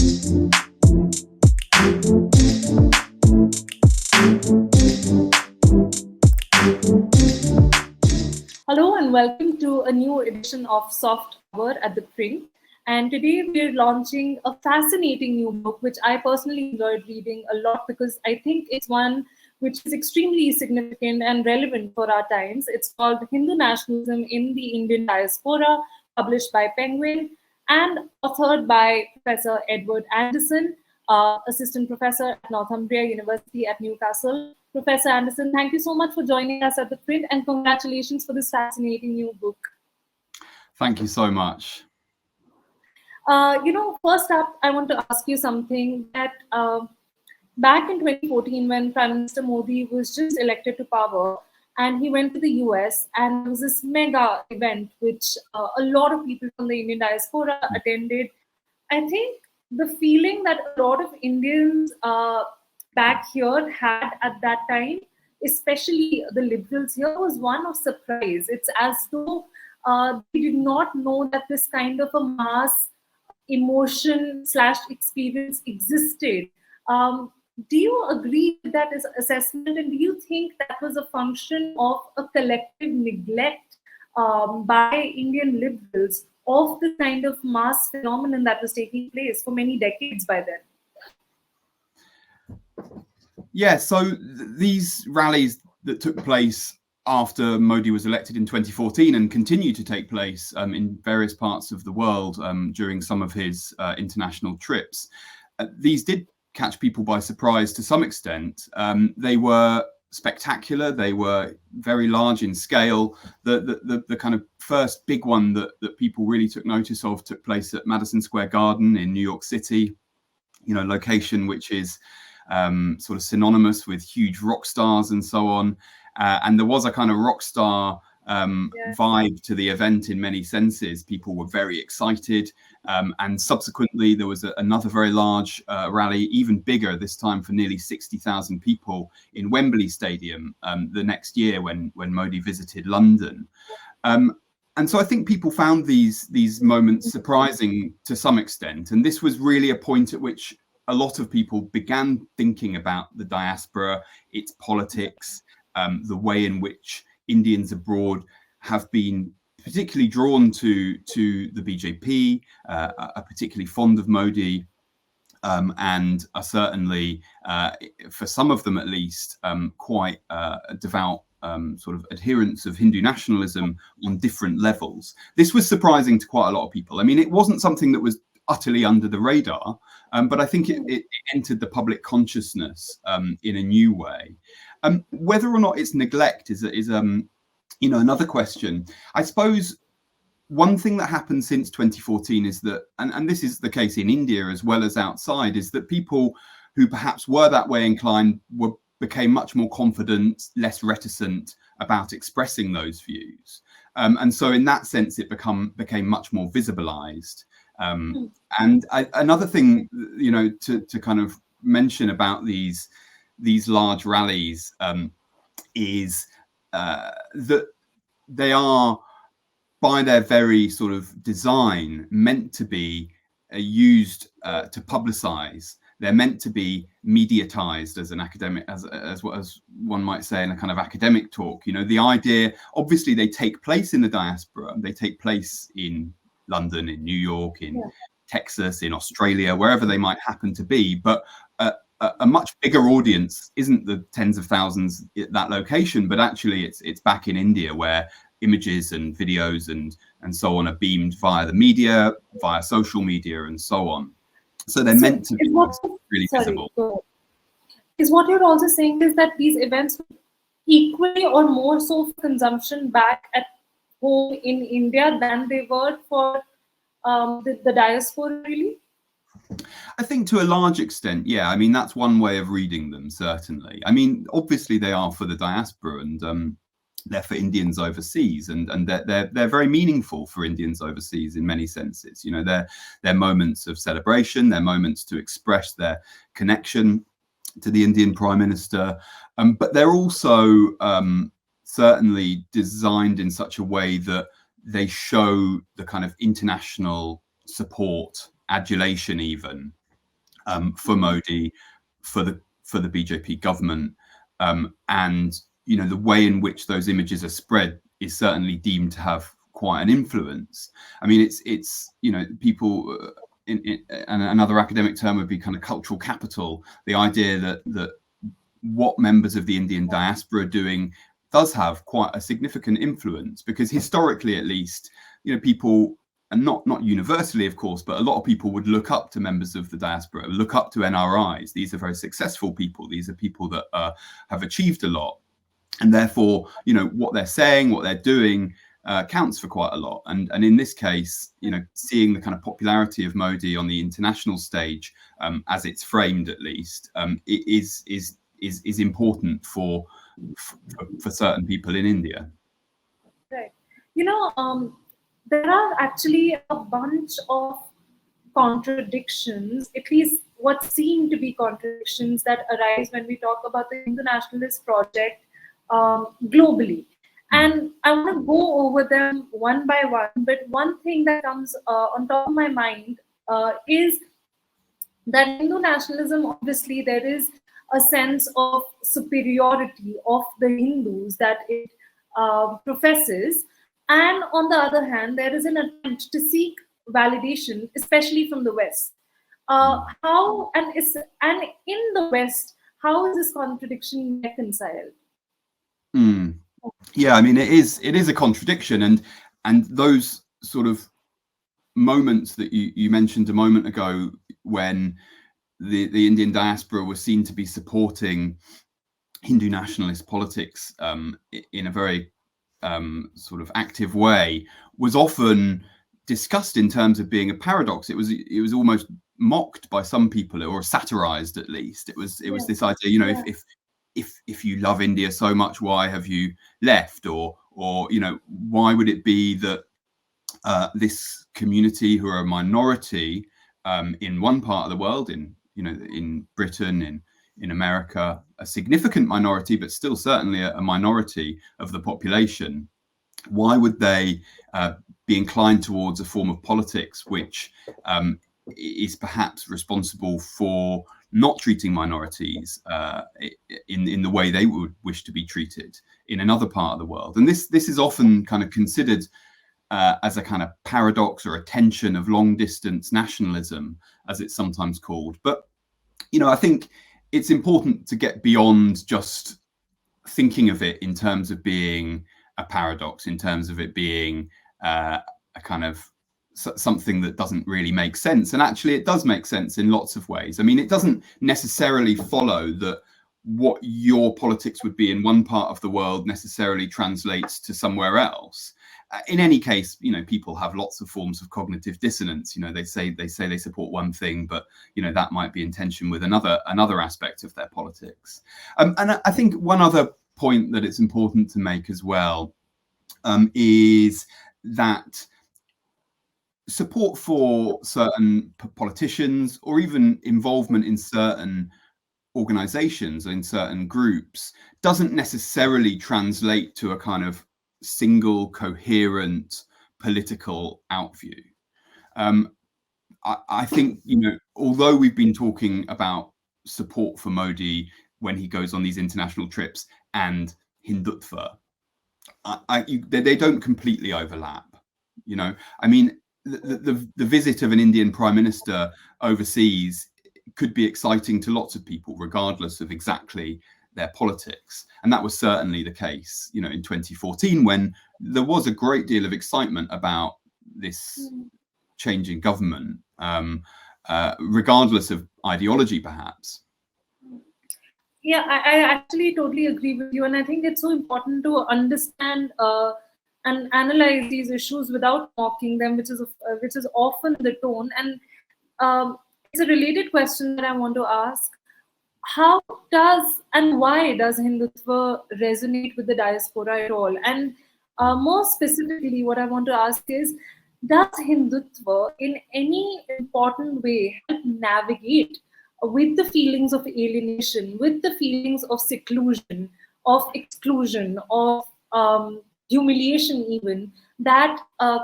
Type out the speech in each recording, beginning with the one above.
Hello and welcome to a new edition of Soft Cover at ThePrint. And today we're launching a fascinating new book, which I personally enjoyed reading a lot because I think it's one which is extremely significant and relevant for our times. It's called Hindu Nationalism in the Indian Diaspora, published by Penguin and authored by Professor Edward Anderson, Assistant Professor at Northumbria University at Newcastle. Professor Anderson, thank you so much for joining us at ThePrint, and congratulations for this fascinating new book. Thank you so much. First up, I want to ask you something that back in 2014, when Prime Minister Modi was just elected to power, and he went to the US, and there was this mega event which a lot of people from the Indian diaspora attended. I think the feeling that a lot of Indians back here had at that time, especially the liberals here, was one of surprise. It's as though they did not know that this kind of a mass emotion / experience existed. Do you agree with that assessment, and do you think that was a function of a collective neglect by Indian liberals of the kind of mass phenomenon that was taking place for many decades by then? Yeah, so these rallies that took place after Modi was elected in 2014 and continue to take place in various parts of the world during some of his international trips, these did catch people by surprise to some extent. They were spectacular. They were very large in scale. The kind of first big one that people really took notice of took place at Madison Square Garden in New York City, location which is sort of synonymous with huge rock stars and so on. And there was a kind of rock star vibe to the event in many senses. People were very excited. And subsequently, there was another very large rally, even bigger this time, for nearly 60,000 people in Wembley Stadium the next year when Modi visited London. And so I think people found these moments surprising to some extent. And this was really a point at which a lot of people began thinking about the diaspora, its politics, the way in which Indians abroad have been particularly drawn to the BJP, are particularly fond of Modi, and are certainly, for some of them at least, quite devout sort of adherents of Hindu nationalism on different levels. This was surprising to quite a lot of people. I mean, it wasn't something that was utterly under the radar, but I think it entered the public consciousness in a new way. Whether or not it's neglect is another question. I suppose one thing that happened since 2014 is that, and this is the case in India as well as outside, is that people who perhaps were that way inclined became much more confident, less reticent about expressing those views. And so in that sense, it became much more visibilized. And another thing, to kind of mention about these large rallies is that they are, by their very sort of design, meant to be used to publicize. They're meant to be mediatized as an academic, as one might say in a kind of academic talk. The idea, obviously, they take place in the diaspora. They take place in London, in New York, in Texas, in Australia, wherever they might happen to be. But a much bigger audience isn't the tens of thousands at that location, but actually it's back in India, where images and videos and so on are beamed via the media, via social media, and so on. So they're meant to be really visible. Is what you're also saying is that these events equally or more so for consumption back at home in India than they were for the diaspora, really? I think to a large extent, yeah. I mean, that's one way of reading them, certainly. I mean, obviously they are for the diaspora, and they're for Indians overseas, and they're very meaningful for Indians overseas in many senses. They're moments of celebration, they're moments to express their connection to the Indian Prime Minister, but they're also certainly designed in such a way that they show the kind of international support, adulation even, for Modi, for the BJP government, and the way in which those images are spread is certainly deemed to have quite an influence. I mean, it's people. And another academic term would be kind of cultural capital. The idea that what members of the Indian diaspora are doing does have quite a significant influence, because historically, at least, people, and not universally, of course, but a lot of people would look up to members of the diaspora, look up to NRIs. These are very successful people. These are people that have achieved a lot, and therefore, what they're saying, what they're doing, counts for quite a lot. And in this case, seeing the kind of popularity of Modi on the international stage, as it's framed, at least, is important for certain people in India. Right. There are actually a bunch of contradictions, at least what seem to be contradictions, that arise when we talk about the Hindu nationalist project globally. And I want to go over them one by one, but one thing that comes on top of my mind is that Hindu nationalism, obviously, there is a sense of superiority of the Hindus that it professes. And on the other hand, there is an attempt to seek validation, especially from the West. How and in the West, how is this contradiction reconciled? Yeah, I mean, it is a contradiction, and those sort of moments that you mentioned a moment ago, when the Indian diaspora was seen to be supporting Hindu nationalist politics in a very sort of active way, was often discussed in terms of being a paradox. It was almost mocked by some people, or satirized at least. It was this idea, if you love India so much, why have you left? Or why would it be that this community, who are a minority in one part of the world, in Britain, in America, a significant minority, but still certainly a minority of the population, why would they be inclined towards a form of politics which is perhaps responsible for not treating minorities in the way they would wish to be treated in another part of the world? And this is often kind of considered as a kind of paradox, or a tension of long distance nationalism, as it's sometimes called. But I think it's important to get beyond just thinking of it in terms of being a paradox, in terms of it being a kind of something that doesn't really make sense. And actually, it does make sense in lots of ways. I mean, it doesn't necessarily follow that what your politics would be in one part of the world necessarily translates to somewhere else. In any case, people have lots of forms of cognitive dissonance. They say they support one thing, but that might be in tension with another aspect of their politics. And I think one other point that it's important to make as well is that support for certain politicians, or even involvement in certain organizations, in certain groups, doesn't necessarily translate to a kind of single coherent political outview. I think, although we've been talking about support for Modi when he goes on these international trips and Hindutva, they don't completely overlap. I mean, the visit of an Indian prime minister overseas could be exciting to lots of people, regardless of exactly their politics. And that was certainly the case, in 2014, when there was a great deal of excitement about this changing government, regardless of ideology, perhaps. Yeah, I actually totally agree with you. And I think it's so important to understand and analyze these issues without mocking them, which is often the tone. And it's a related question that I want to ask. How does and why does Hindutva resonate with the diaspora at all? And more specifically, what I want to ask is, does Hindutva in any important way help navigate with the feelings of alienation, with the feelings of seclusion, of exclusion, of humiliation even, that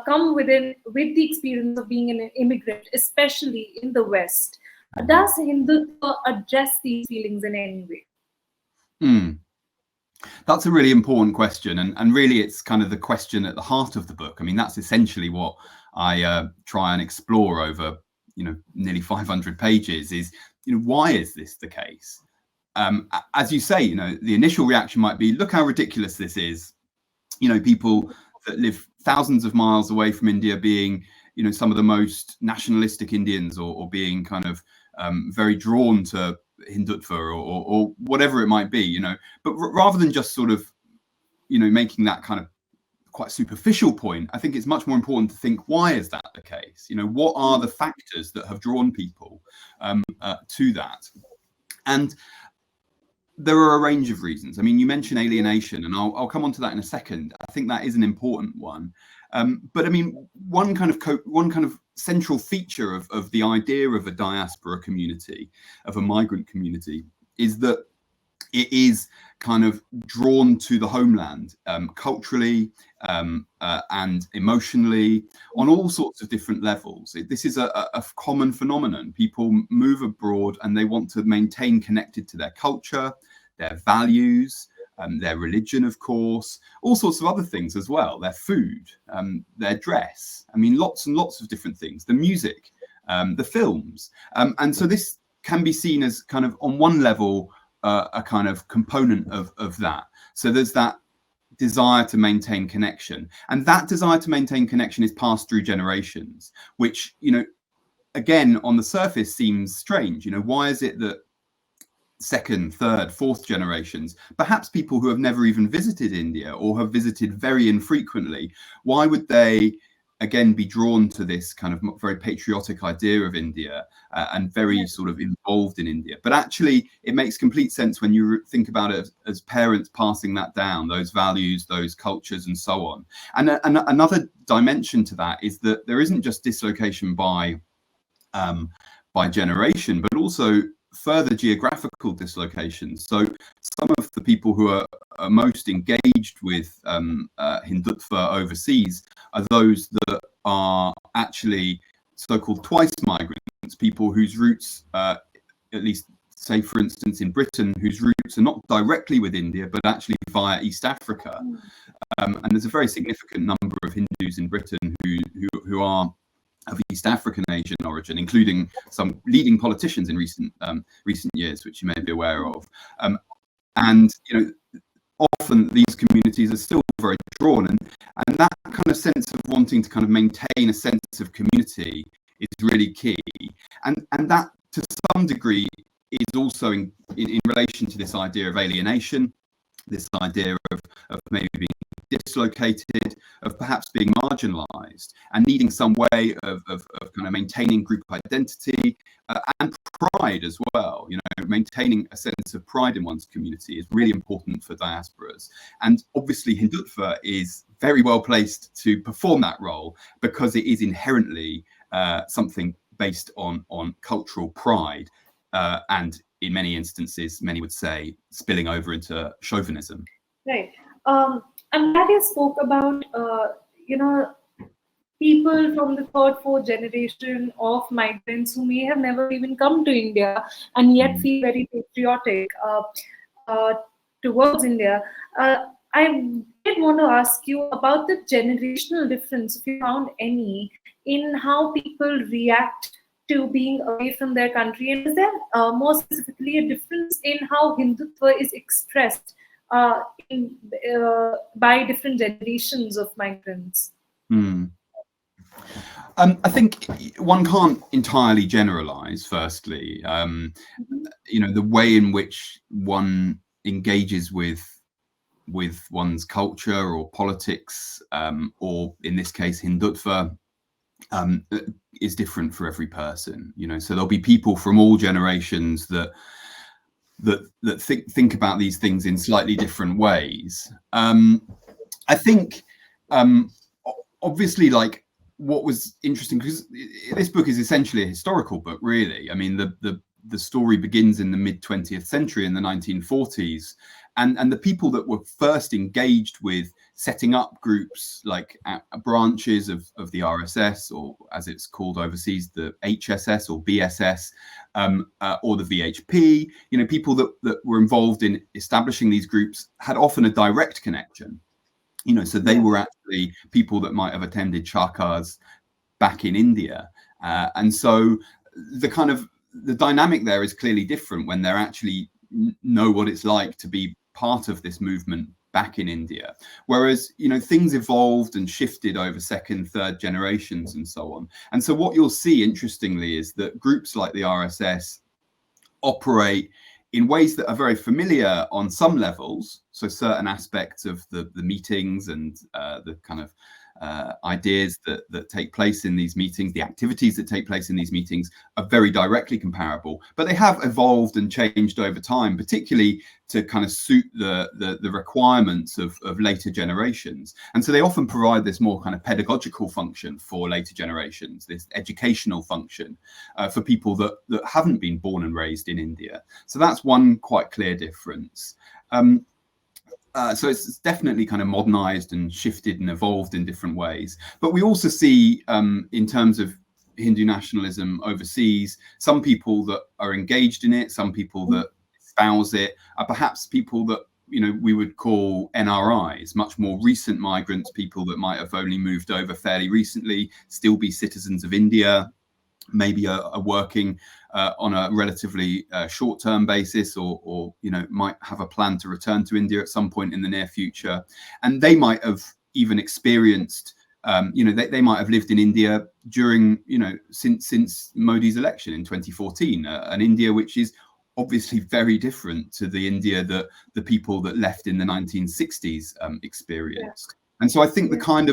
come with the experience of being an immigrant, especially in the West? Does Hindutva address these feelings in any way? That's a really important question, and really it's kind of the question at the heart of the book. I mean, that's essentially what I try and explore over, nearly 500 pages is, why is this the case? As you say, the initial reaction might be, look how ridiculous this is. People that live thousands of miles away from India being, some of the most nationalistic Indians, or being kind of very drawn to Hindutva or whatever it might be, but rather than just sort of, making that kind of quite superficial point, I think it's much more important to think, why is that the case? What are the factors that have drawn people to that? And there are a range of reasons. I mean, you mentioned alienation, and I'll come on to that in a second. I think that is an important one. But I mean, one kind of central feature of the idea of a diaspora community, of a migrant community, is that it is kind of drawn to the homeland culturally and emotionally on all sorts of different levels. This is a common phenomenon. People move abroad and they want to maintain connected to their culture, their values, their religion, of course, all sorts of other things as well, their food, their dress. I mean, lots and lots of different things, the music, the films. And so this can be seen as kind of, on one level, a kind of component of that. So there's that desire to maintain connection. And that desire to maintain connection is passed through generations, which, again, on the surface seems strange. Why is it that second, third, fourth generations, perhaps people who have never even visited India or have visited very infrequently, why would they again be drawn to this kind of very patriotic idea of India and very sort of involved in India? But actually it makes complete sense when you think about it as parents passing that down, those values, those cultures, and so on. And another dimension to that is that there isn't just dislocation by generation, but also further geographical dislocations. So some of the people who are most engaged with Hindutva overseas are those that are actually so-called twice migrants, people whose roots, at least say for instance in Britain, whose roots are not directly with India, but actually via East Africa. And there's a very significant number of Hindus in Britain who are of East African Asian origin, including some leading politicians in recent years, which you may be aware of. And often these communities are still very drawn, and that kind of sense of wanting to kind of maintain a sense of community is really key. And that to some degree is also in relation to this idea of alienation, this idea of maybe being dislocated, of perhaps being marginalized, and needing some way of kind of maintaining group identity and pride as well. Maintaining a sense of pride in one's community is really important for diasporas. And obviously Hindutva is very well placed to perform that role, because it is inherently something based on cultural pride, and in many instances, many would say, spilling over into chauvinism. Right. I'm glad you spoke about, people from the third, fourth generation of migrants who may have never even come to India and yet feel very patriotic towards India. I did want to ask you about the generational difference, if you found any, in how people react to being away from their country. And is there more specifically a difference in how Hindutva is expressed by different generations of migrants? I think one can't entirely generalize, firstly. The way in which one engages with one's culture or politics, or in this case Hindutva, is different for every person. So there'll be people from all generations that think about these things in slightly different ways. I think obviously, like, what was interesting, because this book is essentially a historical book, really. I mean, the story begins in the mid-20th century, in the 1940s, and the people that were first engaged with setting up groups like branches of the RSS, or as it's called overseas, the HSS or BSS, or the VHP. You know, people that were involved in establishing these groups had often a direct connection. You know, so they were actually people that might have attended charkas back in India, and so the dynamic there is clearly different when they're actually know what it's like to be part of this movement back in India. Whereas, you know, things evolved and shifted over second, third generations and so on. And so what you'll see, interestingly, is that groups like the RSS operate in ways that are very familiar on some levels. So certain aspects of the meetings and the kind of ideas that take place in these meetings, the activities that take place in these meetings are very directly comparable, but they have evolved and changed over time, particularly to kind of suit the requirements of later generations. And so they often provide this more kind of pedagogical function for later generations, this educational function for people that haven't been born and raised in India. So that's one quite clear difference. So it's definitely kind of modernized and shifted and evolved in different ways. But we also see, in terms of Hindu nationalism overseas, some people that are engaged in it, some people that espouse it, are perhaps people that, you know, we would call NRIs, much more recent migrants, people that might have only moved over fairly recently, still be citizens of India, maybe are working on a relatively short-term basis, or you know, might have a plan to return to India at some point in the near future, and they might have even experienced, you know, they might have lived in India during, you know, since Modi's election in 2014, an India which is obviously very different to the India that the people that left in the 1960s experienced. And so I think the kind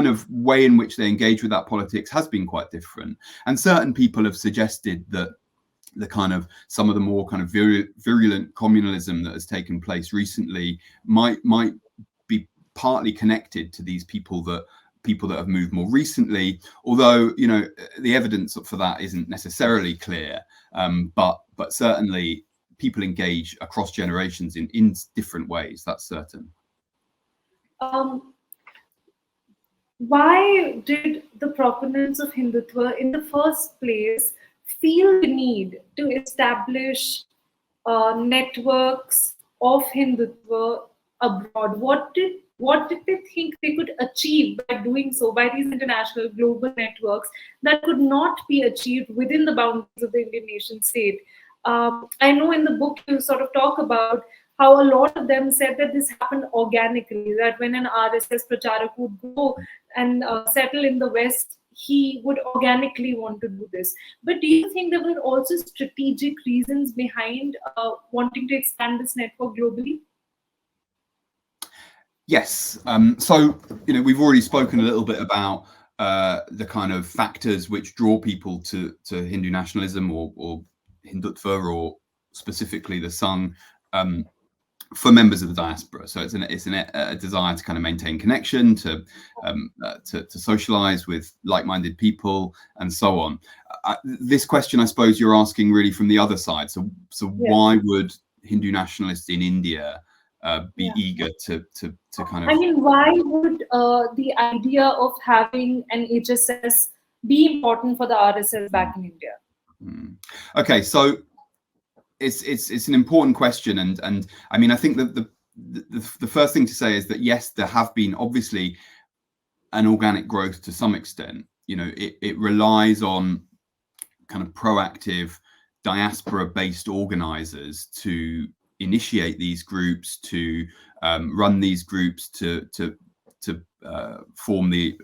of way in which they engage with that politics has been quite different. And certain people have suggested that the kind of some of the more kind of virulent communalism that has taken place recently might be partly connected to these people that have moved more recently, although, you know, the evidence for that isn't necessarily clear, but certainly people engage across generations in different ways, that's certain. Why did the proponents of Hindutva in the first place feel the need to establish networks of Hindutva abroad? What did they think they could achieve by doing so, by these international global networks that could not be achieved within the boundaries of the Indian nation state? I know in the book you sort of talk about how a lot of them said that this happened organically, that when an RSS pracharak would go and settle in the West, he would organically want to do this. But do you think there were also strategic reasons behind wanting to expand this network globally? Yes. So, you know, we've already spoken a little bit about the kind of factors which draw people to Hindu nationalism or Hindutva, or specifically the Sangh, for members of the diaspora. So it's a desire to kind of maintain connection, to socialize with like-minded people, and so on. This question, I suppose, you're asking really from the other side. So why would Hindu nationalists in India be eager to kind of? I mean, why would the idea of having an HSS be important for the RSS back in India? Okay, so it's an important question, and I mean, I think that the first thing to say is that yes, there have been obviously an organic growth to some extent. You know, it relies on kind of proactive diaspora-based organizers to initiate these groups, to run these groups, to form the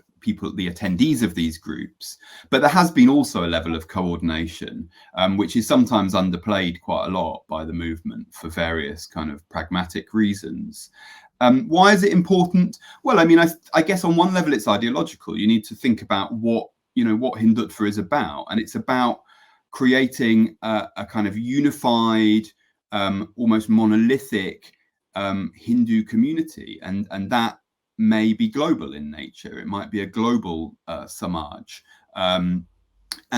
attendees of these groups. But there has been also a level of coordination, which is sometimes underplayed quite a lot by the movement for various kind of pragmatic reasons. Why is it important? Well, I mean, I guess on one level it's ideological. You need to think about what Hindutva is about, and it's about creating a kind of unified, almost monolithic Hindu community, and that may be global in nature. It might be a global samaj, and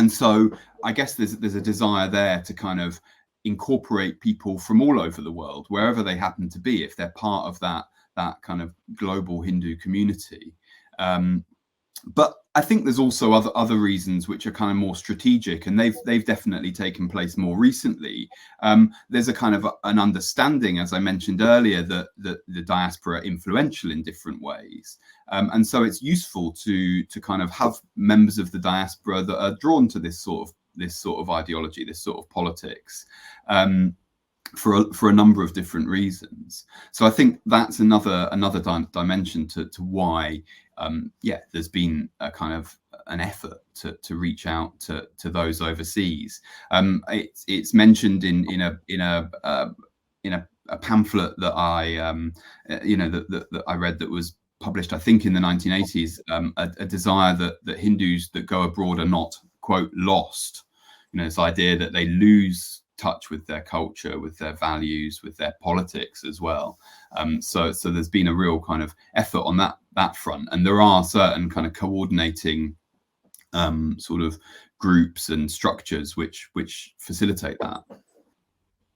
so I guess there's a desire there to kind of incorporate people from all over the world, wherever they happen to be, if they're part of that kind of global Hindu community. But I think there's also other reasons which are kind of more strategic, and they've definitely taken place more recently. There's a kind of an understanding, as I mentioned earlier, that the diaspora are influential in different ways, and so it's useful to kind of have members of the diaspora that are drawn to this sort of ideology, this sort of politics. For a number of different reasons. So I think that's another dimension to why there's been a kind of an effort to reach out to those overseas. It's mentioned in a pamphlet that I that I read that was published, I think, in the 1980s, a desire that Hindus that go abroad are not, quote, lost. This idea that they lose touch with their culture, with their values, with their politics as well. So there's been a real kind of effort on that front, and there are certain kind of coordinating sort of groups and structures which facilitate that.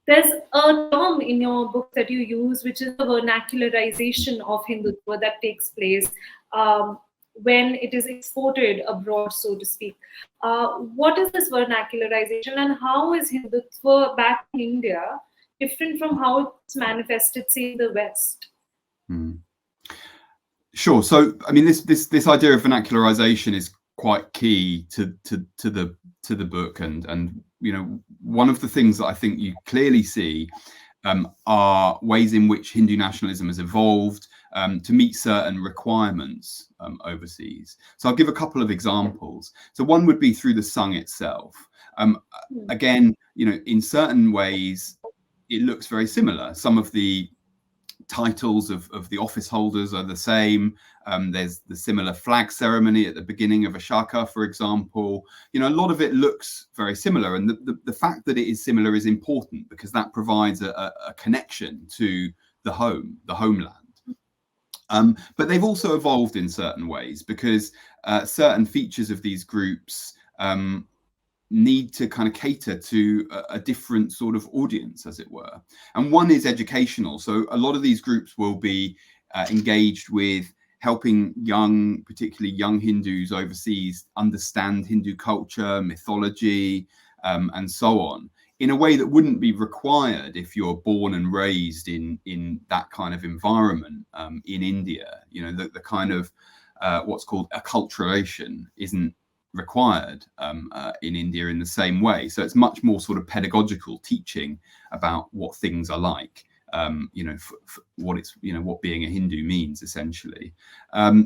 There's a term in your book that you use, which is the vernacularization of Hindutva that takes place when it is exported abroad, so to speak. What is this vernacularization, and how is Hindutva back in India different from how it's manifested, say, in the West? Sure. So, I mean, this idea of vernacularization is quite key to the book, and one of the things that I think you clearly see are ways in which Hindu nationalism has evolved to meet certain requirements overseas. So I'll give a couple of examples. So one would be through the Sangh itself. Again, in certain ways, it looks very similar. Some of the titles of the office holders are the same. There's the similar flag ceremony at the beginning of a shaka, for example. A lot of it looks very similar, and the fact that it is similar is important because that provides a connection to the homeland. But they've also evolved in certain ways because certain features of these groups need to kind of cater to a different sort of audience, as it were. And one is educational. So a lot of these groups will be engaged with helping particularly young Hindus overseas, understand Hindu culture, mythology, and so on, in a way that wouldn't be required if you're born and raised in that kind of environment in India. The kind of what's called acculturation isn't required in India in the same way. So it's much more sort of pedagogical teaching about what things are like, what being a Hindu means, essentially.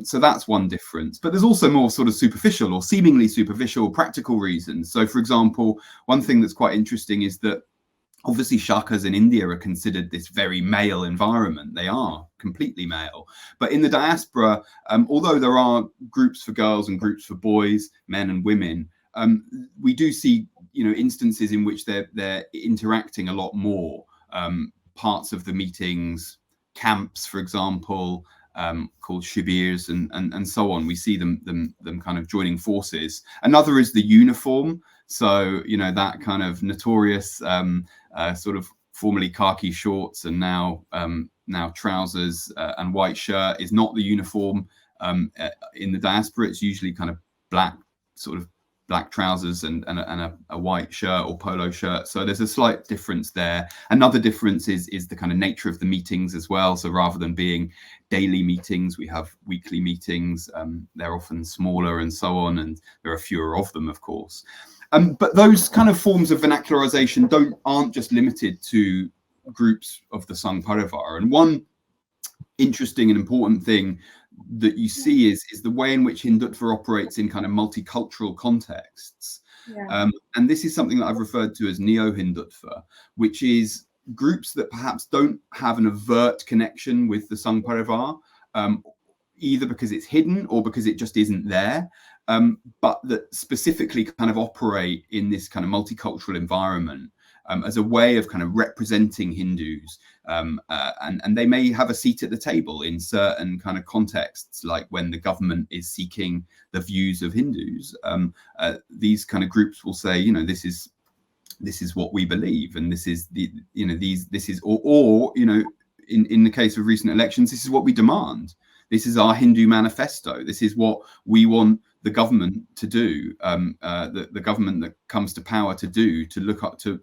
So that's one difference. But there's also more sort of superficial or seemingly superficial practical reasons. So, for example, one thing that's quite interesting is that obviously shakas in India are considered this very male environment. They are completely male. But in the diaspora, although there are groups for girls and groups for boys, men and women, we do see instances in which they're interacting a lot more. Parts of the meetings, camps, for example, called shibirs and so on. We see them kind of joining forces. Another is the uniform. So that kind of notorious sort of formerly khaki shorts and now trousers and white shirt is not the uniform in the diaspora. It's usually kind of black trousers and a white shirt or polo shirt. So there's a slight difference there. Another difference is the kind of nature of the meetings as well. So rather than being daily meetings, we have weekly meetings. They're often smaller and so on, and there are fewer of them, of course. But those kind of forms of vernacularization aren't just limited to groups of the Sangh Parivar. And one interesting and important thing that you see is the way in which Hindutva operates in kind of multicultural contexts. Yeah. And this is something that I've referred to as neo-Hindutva, which is groups that perhaps don't have an overt connection with the Sangh Parivar, either because it's hidden or because it just isn't there, but that specifically kind of operate in this kind of multicultural environment as a way of kind of representing Hindus. And they may have a seat at the table in certain kind of contexts, like when the government is seeking the views of Hindus. These kind of groups will say, this is what we believe, and this is in the case of recent elections, this is what we demand. This is our Hindu manifesto. This is what we want the government to do, the government that comes to power to do, to look after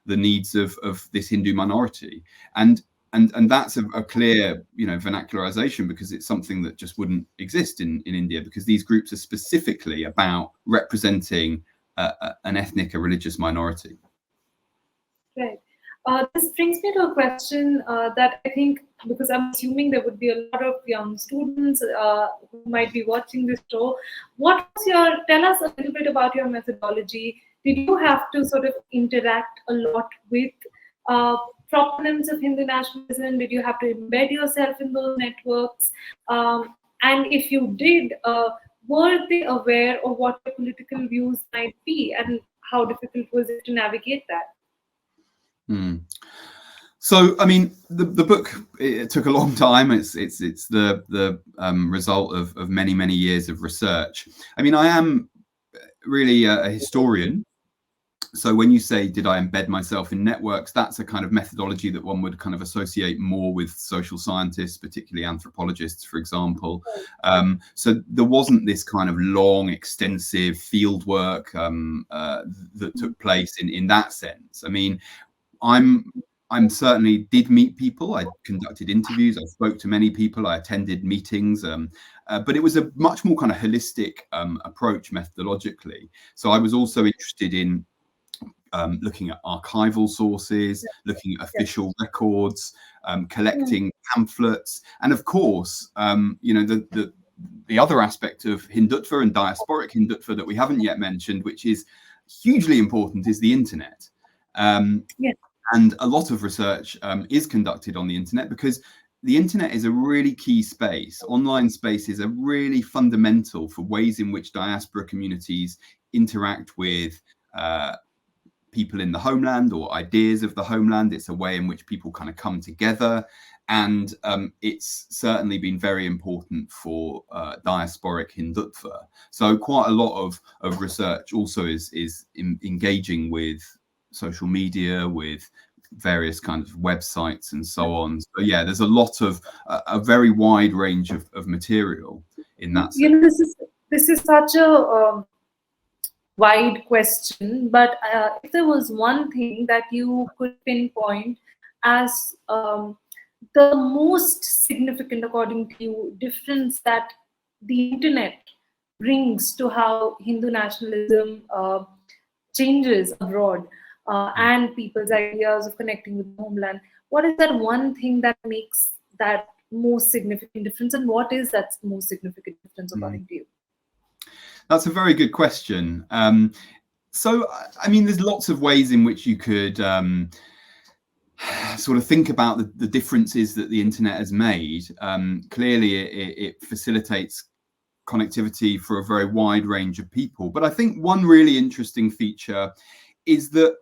the needs of this Hindu minority. And that's a clear, vernacularization, because it's something that just wouldn't exist in India, because these groups are specifically about representing an ethnic or religious minority. Right. This brings me to a question that I think, because I'm assuming there would be a lot of young students who might be watching this show. Tell us a little bit about your methodology. Did you have to sort of interact a lot with proponents of Hindu nationalism? Did you have to embed yourself in those networks? And if you did, were they aware of what your political views might be, and how difficult was it to navigate that? So, I mean, the book, it took a long time. It's the result of many years of research. I mean, I am really a historian. So when you say, did I embed myself in networks, that's a kind of methodology that one would kind of associate more with social scientists, particularly anthropologists, for example. So there wasn't this kind of long, extensive field work that took place in that sense. I mean, I'm certainly did meet people. I conducted interviews. I spoke to many people. I attended meetings, but it was a much more kind of holistic approach methodologically. So I was also interested in looking at archival sources, looking at official records, collecting pamphlets, and of course, the other aspect of Hindutva and diasporic Hindutva that we haven't yet mentioned, which is hugely important, is the internet. And a lot of research is conducted on the internet, because the internet is a really key space. Online spaces are really fundamental for ways in which diaspora communities interact with people in the homeland, or ideas of the homeland. It's a way in which people kind of come together. And it's certainly been very important for diasporic Hindutva. So quite a lot of research also is engaging with social media, with various kinds of websites and so on. So yeah, there's a lot of a very wide range of material in that sense. This is such a wide question, but if there was one thing that you could pinpoint as the most significant, according to you, difference that the internet brings to how Hindu nationalism changes abroad, and people's ideas of connecting with the homeland, what is that one thing that makes that most significant difference, and what is that most significant difference according to you? That's a very good question. So, I mean, there's lots of ways in which you could sort of think about the differences that the internet has made. Clearly, it facilitates connectivity for a very wide range of people. But I think one really interesting feature is that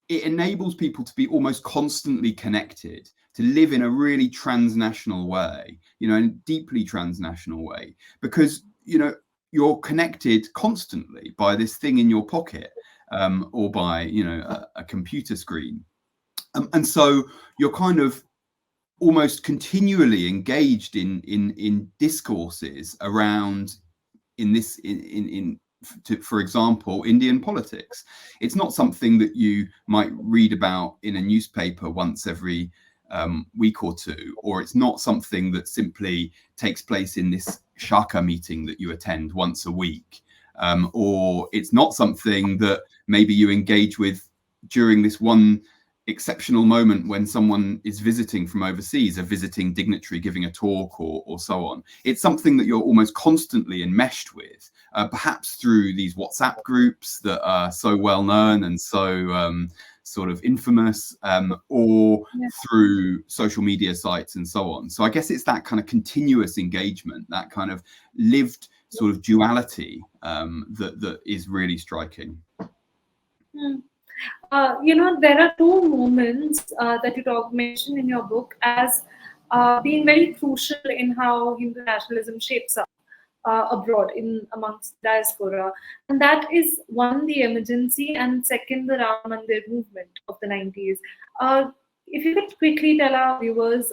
it enables people to be almost constantly connected, to live in a really transnational way, in a deeply transnational way, because, you're connected constantly by this thing in your pocket, or by, a computer screen. And so you're kind of almost continually engaged in discourses around, for example, Indian politics. It's not something that you might read about in a newspaper once every week or two, or it's not something that simply takes place in this Shaka meeting that you attend once a week, or it's not something that maybe you engage with during this one exceptional moment when someone is visiting from overseas, a visiting dignitary giving a talk or so on. It's something that you're almost constantly enmeshed with, perhaps through these WhatsApp groups that are so well known and so sort of infamous, or through social media sites and so on. So I guess it's that kind of continuous engagement, that kind of lived sort of duality that is really striking. There are two moments that you mention in your book as being very crucial in how Hindu nationalism shapes up abroad amongst diaspora, and that is one, the emergency, and second, the Ram Mandir movement of the 90s. if you could quickly tell our viewers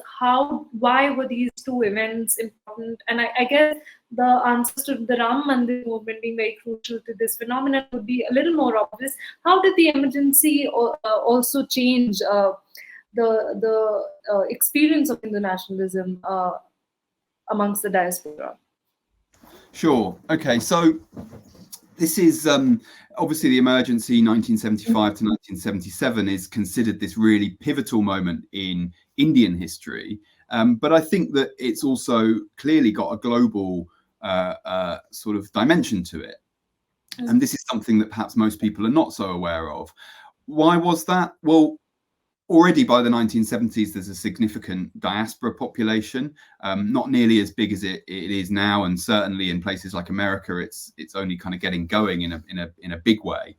why were these two events important? And I guess the answers to the Ram Mandir movement being very crucial to this phenomenon would be a little more obvious. How did the emergency also change the experience of Hindu nationalism amongst the diaspora? Sure. Okay. So this is obviously the emergency 1975 to 1977 is considered this really pivotal moment in Indian history. But I think that it's also clearly got a global sort of dimension to it. And this is something that perhaps most people are not so aware of. Why was that? Well, already by the 1970s, there's a significant diaspora population, not nearly as big as it is now, and certainly in places like America, it's only kind of getting going in a big way.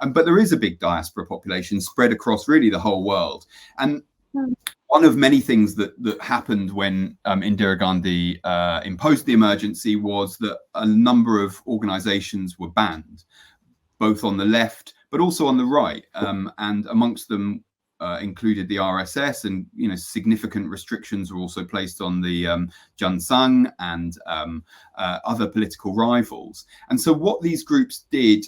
But there is a big diaspora population spread across really the whole world. And one of many things that happened when Indira Gandhi imposed the emergency was that a number of organizations were banned, both on the left, but also on the right. And amongst them included the RSS, and significant restrictions were also placed on the Jan Sangh and other political rivals. And so what these groups did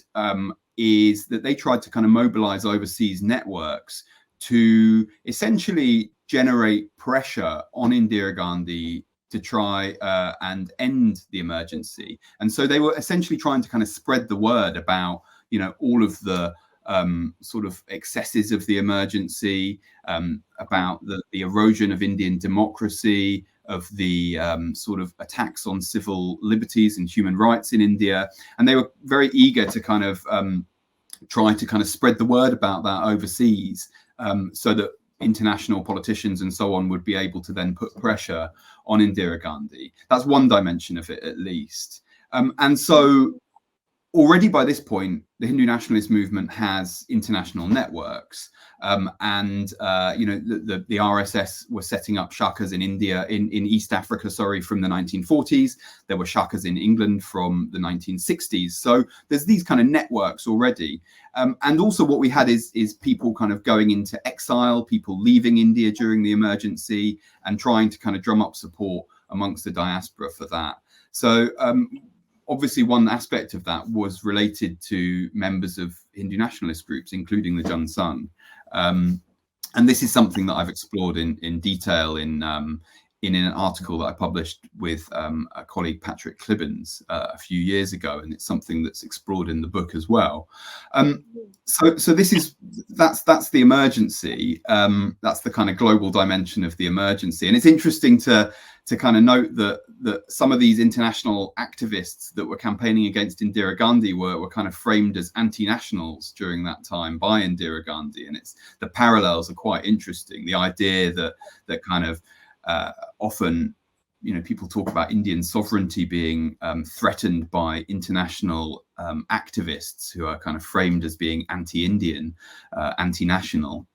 is that they tried to kind of mobilize overseas networks to essentially generate pressure on Indira Gandhi to try and end the emergency. And so they were essentially trying to kind of spread the word about all of the sort of excesses of the emergency, about the erosion of Indian democracy, of the sort of attacks on civil liberties and human rights in India. And they were very eager to kind of try to kind of spread the word about that overseas, so that international politicians and so on would be able to then put pressure on Indira Gandhi. That's one dimension of it, at least. And so already by this point, the Hindu nationalist movement has international networks, and the RSS were setting up shakas in India, in East Africa, from the 1940s. There were shakas in England from the 1960s. So there's these kind of networks already, and also what we had is people kind of going into exile, people leaving India during the emergency, and trying to kind of drum up support amongst the diaspora for that. So obviously, one aspect of that was related to members of Hindu nationalist groups, including the Jan Sangh. And this is something that I've explored in detail in an article that I published with a colleague, Patrick Clibbins, a few years ago, and it's something that's explored in the book as well. So that's the emergency. That's the kind of global dimension of the emergency, and it's interesting to kind of note that some of these international activists that were campaigning against Indira Gandhi were kind of framed as anti-nationals during that time by Indira Gandhi, and the parallels are quite interesting. The idea that kind of often, people talk about Indian sovereignty being threatened by international activists who are kind of framed as being anti-Indian, anti-national.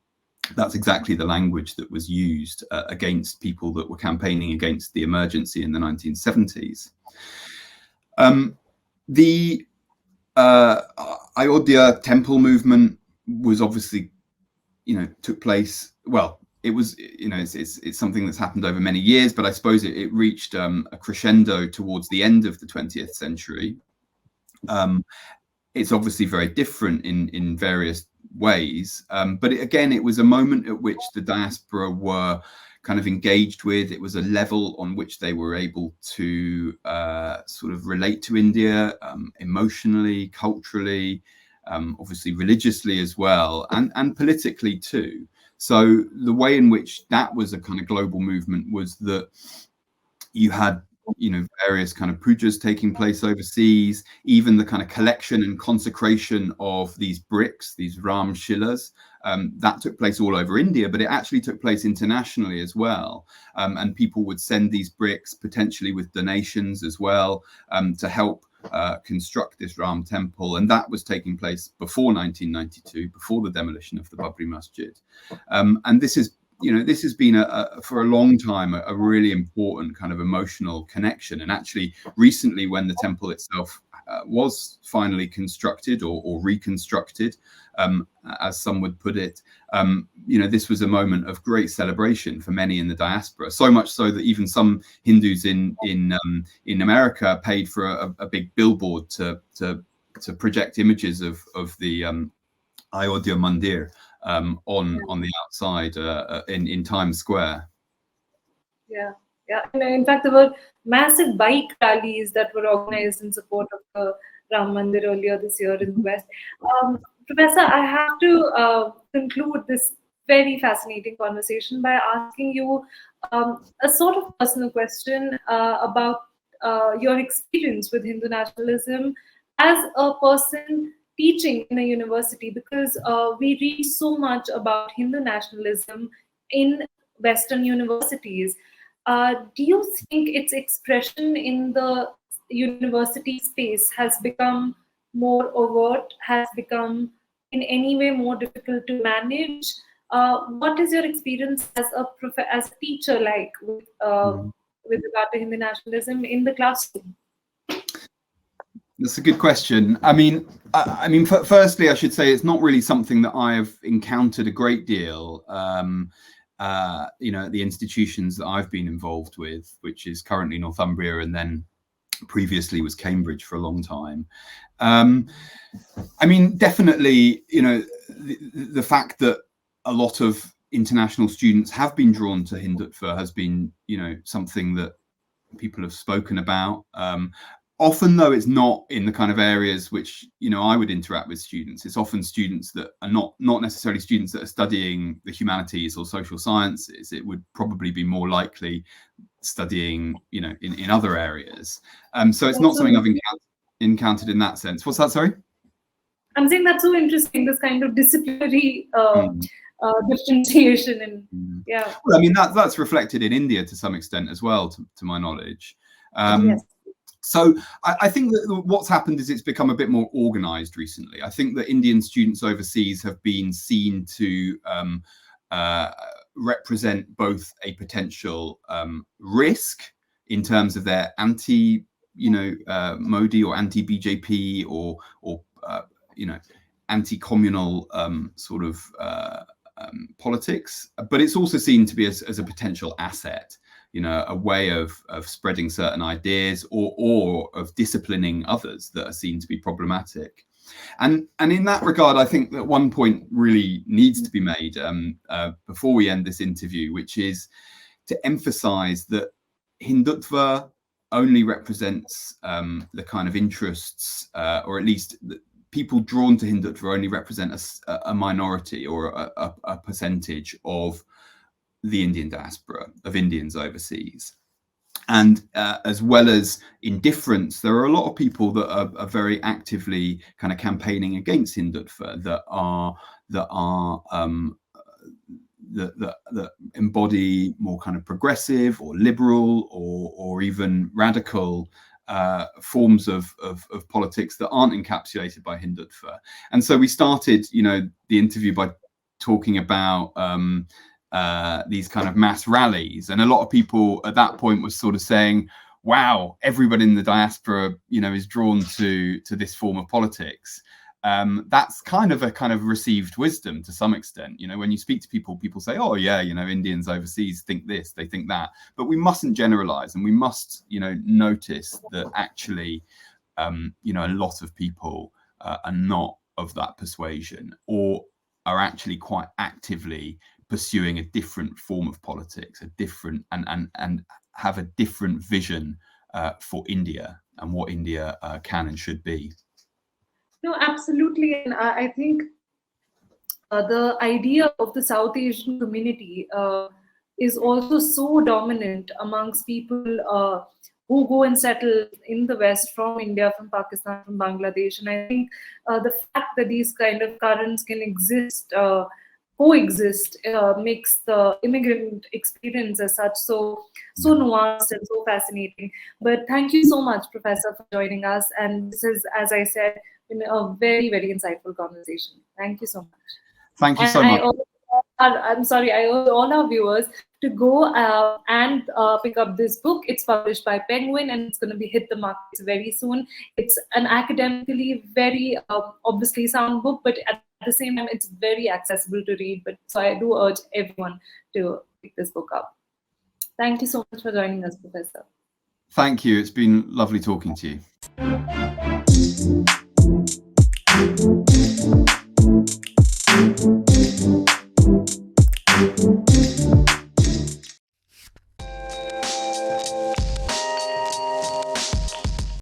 That's exactly the language that was used against people that were campaigning against the emergency in the 1970s. The Ayodhya temple movement was obviously, took place, well, it was, it's something that's happened over many years, but I suppose it reached a crescendo towards the end of the 20th century. It's obviously very different in various ways, but it was a moment at which the diaspora were kind of engaged with. It was a level on which they were able to sort of relate to India emotionally, culturally, obviously religiously as well, and politically too. So the way in which that was a kind of global movement was that you had, various kind of pujas taking place overseas, even the kind of collection and consecration of these bricks, these Ram Shilas, that took place all over India, but it actually took place internationally as well. And people would send these bricks potentially with donations as well, to help construct this Ram temple. And that was taking place before 1992, before the demolition of the Babri Masjid. And this is, this has been for a long time a really important kind of emotional connection. And actually recently, when the temple itself was finally constructed or reconstructed, as some would put it, this was a moment of great celebration for many in the diaspora. So much so that even some Hindus in America paid for a big billboard to project images of the Ayodhya Mandir on the outside in Times Square. Yeah. And in fact, there were massive bike rallies that were organized in support of the Ram Mandir earlier this year in the West. Professor, I have to conclude this very fascinating conversation by asking you a sort of personal question about your experience with Hindu nationalism as a person teaching in a university, because we read so much about Hindu nationalism in Western universities. Do you think its expression in the university space has become more overt, has become in any way more difficult to manage? What is your experience as a teacher like with regard to Hindu nationalism in the classroom? That's a good question. I mean, firstly, I should say it's not really something that I have encountered a great deal. At the institutions that I've been involved with, which is currently Northumbria and then previously was Cambridge for a long time. Definitely, the fact that a lot of international students have been drawn to Hindutva has been, something that people have spoken about. Often, though, it's not in the kind of areas which, I would interact with students. It's often students that are not necessarily students that are studying the humanities or social sciences. It would probably be more likely studying, in other areas. So it's not something I've encountered in that sense. What's that, sorry? I'm saying that's so interesting, this kind of disciplinary differentiation. And yeah. Well, that's reflected in India to some extent as well, to my knowledge. Yes. So I think that what's happened is it's become a bit more organized recently. I think that Indian students overseas have been seen to represent both a potential risk in terms of their anti, Modi or anti-BJP or anti-communal sort of politics, but it's also seen to be as a potential asset. A way of spreading certain ideas or of disciplining others that are seen to be problematic. And in that regard, I think that one point really needs to be made before we end this interview, which is to emphasize that Hindutva only represents the kind of interests, or at least the people drawn to Hindutva only represent a minority or a percentage of the Indian diaspora, of Indians overseas. And as well as indifference, there are a lot of people that are very actively kind of campaigning against Hindutva, that embody more kind of progressive or liberal or even radical forms of politics that aren't encapsulated by Hindutva. And so we started, the interview by talking about these kind of mass rallies, and a lot of people at that point was sort of saying, wow, everybody in the diaspora is drawn to this form of politics. That's kind of received wisdom to some extent. When you speak to people say, oh yeah, Indians overseas think this, they think that, but we mustn't generalize, and we must notice that actually a lot of people are not of that persuasion, or are actually quite actively pursuing a different form of politics, a different and have a different vision for India and what India can and should be. No, absolutely. And I think the idea of the South Asian community is also so dominant amongst people who go and settle in the West from India, from Pakistan, from Bangladesh. And I think the fact that these kind of currents can coexist makes the immigrant experience as such so nuanced and so fascinating. But thank you so much, Professor, for joining us. And this is, as I said, been a very, very insightful conversation. Thank you so much. Thank you so much. I'm sorry, I urge all our viewers to go and pick up this book. It's published by Penguin and it's going to be hit the markets very soon. It's an academically very obviously sound book, but at the same time, it's very accessible to read. But so I do urge everyone to pick this book up. Thank you so much for joining us, Professor. Thank you. It's been lovely talking to you.